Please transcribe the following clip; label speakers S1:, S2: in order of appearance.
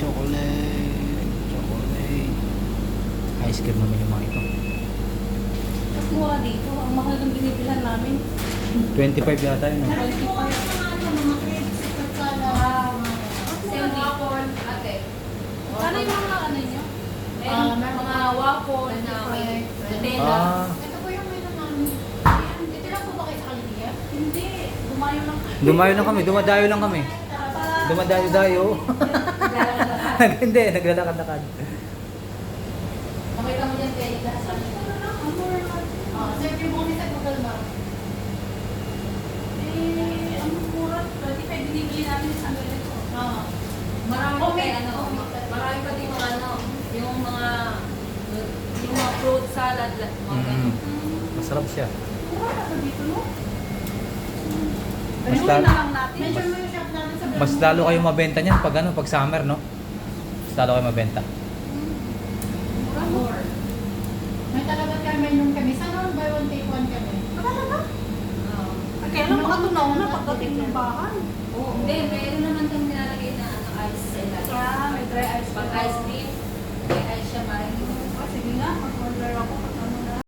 S1: chocolate. Chocolate. Ice cream naman yung mga ito.
S2: Mas mura dito. Ang mahal ng binibilan namin.
S1: 25 yata yun.
S3: Meron din po kayo mga crepes, frutsala.
S2: Same waffle, ate. Ano yung mga ano nyo? Mga waffle na may Nutella.
S1: Ah,
S3: Ito po yung menu namin. Ayan, ito lang po ba kayo sa Kaliniya?
S2: Hindi. Dumayo lang.
S1: dumayo lang kami. Dumadayo lang kami. Dumadayo-dayo. Hindi, naglalakad-lakad.
S2: Nakita mo dyan kay Ida. Sabi ko na lang, amor.
S3: Sir, yung bukong sa Google Map.
S2: Ang mura. 25 binibili namin sa ganito. Marami pa kay ano. Marami pa din mga ano. Yung mga fruit salad. Mga ganun.
S1: Masarap siya.
S2: Mura na ba dito, no?
S1: Mas
S2: Ayun
S1: lalo-
S2: na lang natin.
S3: Mention mo yung shop namin sa
S1: Mas lalo kayo mabenta niyan pag ano, pag summer, no? Mas lalo kayo mabenta.
S2: Mura, more.
S3: May talaga kami nung kami. Sana buy one take one kami.
S2: Kailan makatunaw na pagdating ng bahay?
S4: Oo. Hindi, meron naman kang nilalagay na ano, ice sa ilalim.
S2: May dry ice.
S4: Pag ice cream,